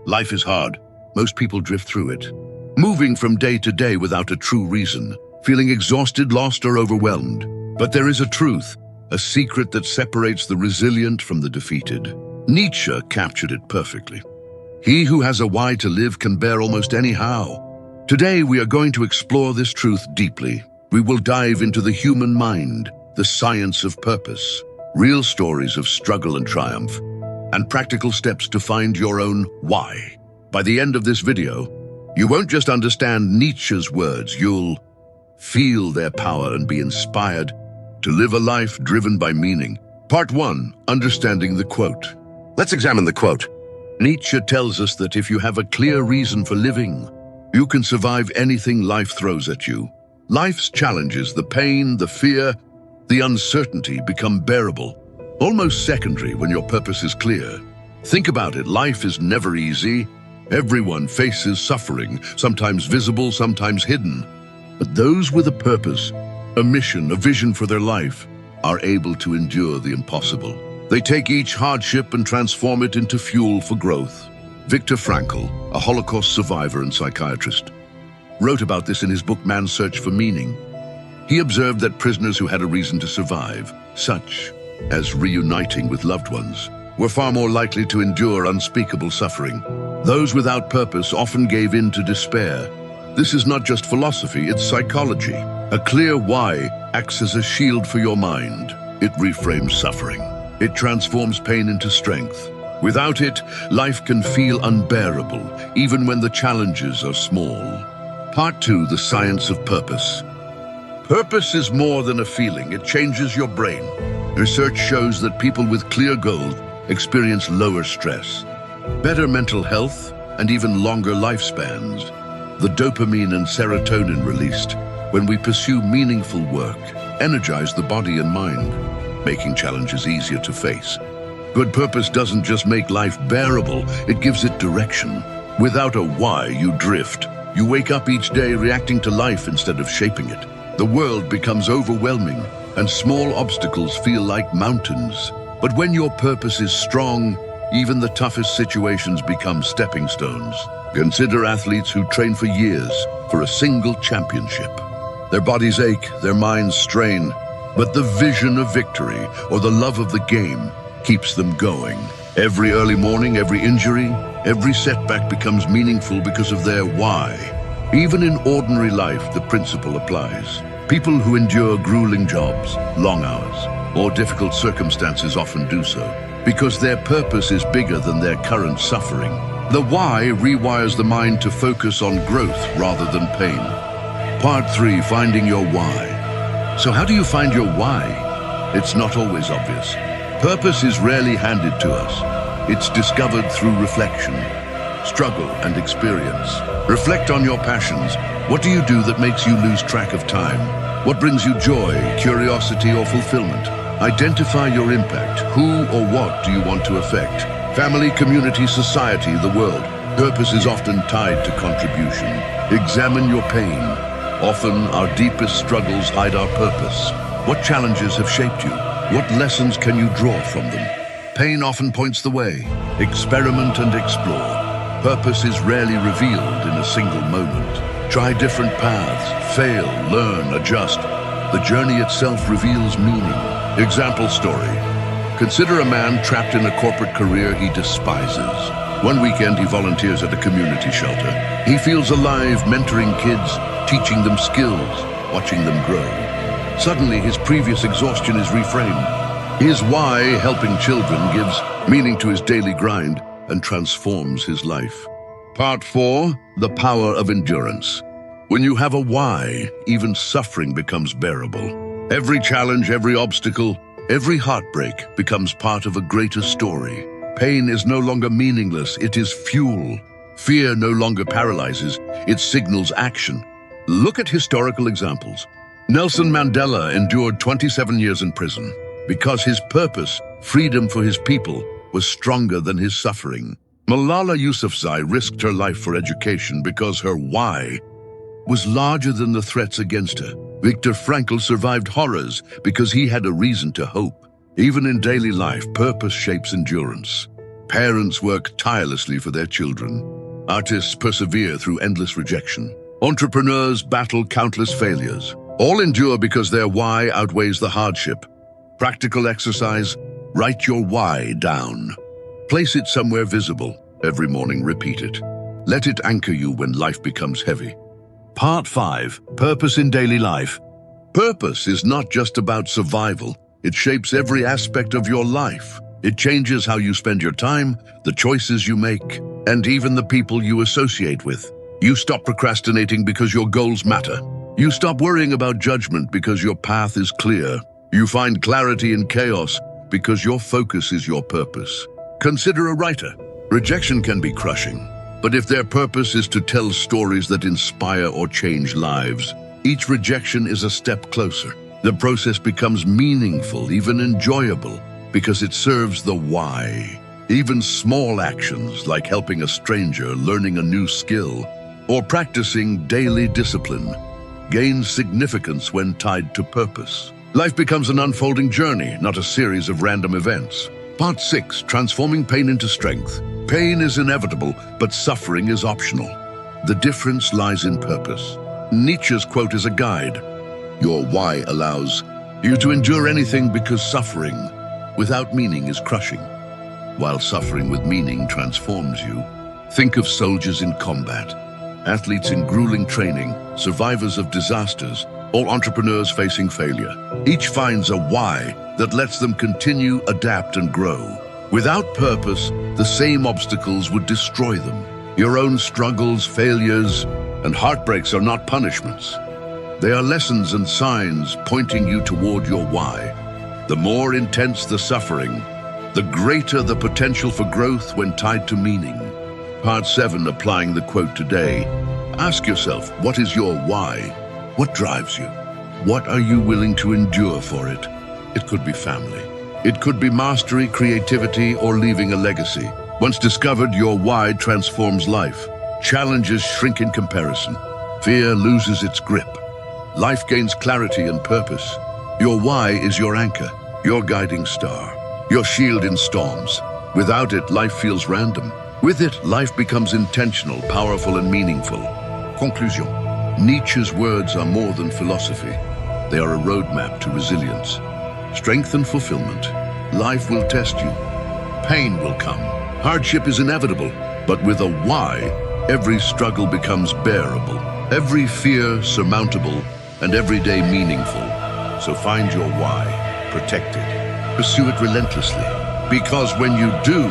Life is hard. Most people drift through it, moving from day to day without a true reason, feeling exhausted, lost, or overwhelmed. But there is a truth, a secret that separates the resilient from the defeated. Nietzsche captured it perfectly. He who has a why to live can bear almost any how. Today we are going to explore this truth deeply. We will dive into the human mind, the science of purpose, real stories of struggle and triumph, and practical steps to find your own why. By the end of this video, you won't just understand Nietzsche's words, you'll feel their power and be inspired to live a life driven by meaning. Part 1, Understanding the Quote. Let's examine the quote. Nietzsche tells us that if you have a clear reason for living, you can survive anything life throws at you. Life's challenges, the pain, the fear, the uncertainty become bearable, almost secondary when your purpose is clear. Think about it, life is never easy. Everyone faces suffering, sometimes visible, sometimes hidden. But those with a purpose, a mission, a vision for their life, are able to endure the impossible. They take each hardship and transform it into fuel for growth. Viktor Frankl, a Holocaust survivor and psychiatrist, wrote about this in his book Man's Search for Meaning. He observed that prisoners who had a reason to survive, such as reuniting with loved ones, were far more likely to endure unspeakable suffering. Those without purpose often gave in to despair. This is not just philosophy, it's psychology. A clear why acts as a shield for your mind. It reframes suffering. It transforms pain into strength. Without it, life can feel unbearable, even when the challenges are small. Part 2, The Science of Purpose. Purpose is more than a feeling, it changes your brain. Research shows that people with clear goals experience lower stress, better mental health, and even longer lifespans. The dopamine and serotonin released when we pursue meaningful work energize the body and mind, making challenges easier to face. Good purpose doesn't just make life bearable, it gives it direction. Without a why, you drift. You wake up each day reacting to life instead of shaping it. The world becomes overwhelming, and small obstacles feel like mountains. But when your purpose is strong, even the toughest situations become stepping stones. Consider athletes who train for years for a single championship. Their bodies ache, their minds strain, but the vision of victory or the love of the game keeps them going. Every early morning, every injury, every setback becomes meaningful because of their why. Even in ordinary life, the principle applies. People who endure grueling jobs, long hours, or difficult circumstances often do so because their purpose is bigger than their current suffering. The why rewires the mind to focus on growth rather than pain. Part 3, Finding Your Why. So how do you find your why? It's not always obvious. Purpose is rarely handed to us. It's discovered through reflection, struggle, and experience. Reflect on your passions. What do you do that makes you lose track of time? What brings you joy, curiosity, or fulfillment? Identify your impact. Who or what do you want to affect? Family, community, society, the world. Purpose is often tied to contribution. Examine your pain. Often, our deepest struggles hide our purpose. What challenges have shaped you? What lessons can you draw from them? Pain often points the way. Experiment and explore. Purpose is rarely revealed in a single moment. Try different paths, fail, learn, adjust. The journey itself reveals meaning. Example story. Consider a man trapped in a corporate career he despises. One weekend, he volunteers at a community shelter. He feels alive, mentoring kids, teaching them skills, watching them grow. Suddenly, his previous exhaustion is reframed. His why, helping children, gives meaning to his daily grind and transforms his life. Part 4, The Power of Endurance. When you have a why, even suffering becomes bearable. Every challenge, every obstacle, every heartbreak becomes part of a greater story. Pain is no longer meaningless, it is fuel. Fear no longer paralyzes, it signals action. Look at historical examples. Nelson Mandela endured 27 years in prison because his purpose, freedom for his people, was stronger than his suffering. Malala Yousafzai risked her life for education because her why was larger than the threats against her. Viktor Frankl survived horrors because he had a reason to hope. Even in daily life, purpose shapes endurance. Parents work tirelessly for their children. Artists persevere through endless rejection. Entrepreneurs battle countless failures. All endure because their why outweighs the hardship. Practical exercise: write your why down. Place it somewhere visible. Every morning, repeat it. Let it anchor you when life becomes heavy. Part 5. Purpose in daily life. Purpose is not just about survival. It shapes every aspect of your life. It changes how you spend your time, the choices you make, and even the people you associate with. You stop procrastinating because your goals matter. You stop worrying about judgment because your path is clear. You find clarity in chaos because your focus is your purpose. Consider a writer. Rejection can be crushing, but if their purpose is to tell stories that inspire or change lives, each rejection is a step closer. The process becomes meaningful, even enjoyable, because it serves the why. Even small actions like helping a stranger, learning a new skill, or practicing daily discipline gain significance when tied to purpose. Life becomes an unfolding journey, not a series of random events. Part 6. Transforming pain into strength. Pain is inevitable, but suffering is optional. The difference lies in purpose. Nietzsche's quote is a guide. Your why allows you to endure anything because suffering without meaning is crushing, while suffering with meaning transforms you. Think of soldiers in combat, athletes in grueling training, survivors of disasters, or entrepreneurs facing failure. Each finds a why that lets them continue, adapt, and grow. Without purpose, the same obstacles would destroy them. Your own struggles, failures, and heartbreaks are not punishments. They are lessons and signs pointing you toward your why. The more intense the suffering, the greater the potential for growth when tied to meaning. Part 7. Applying the quote today. Ask yourself, what is your why? What drives you? What are you willing to endure for it? It could be family. It could be mastery, creativity, or leaving a legacy. Once discovered, your why transforms life. Challenges shrink in comparison. Fear loses its grip. Life gains clarity and purpose. Your why is your anchor, your guiding star, your shield in storms. Without it, life feels random. With it, life becomes intentional, powerful, and meaningful. Conclusion. Nietzsche's words are more than philosophy. They are a roadmap to resilience, strength, and fulfillment. Life will test you. Pain will come. Hardship is inevitable. But with a why, every struggle becomes bearable, every fear surmountable, and every day meaningful. So find your why, protect it, pursue it relentlessly. Because when you do,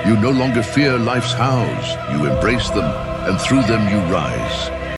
you no longer fear life's hows. You embrace them, and through them you rise.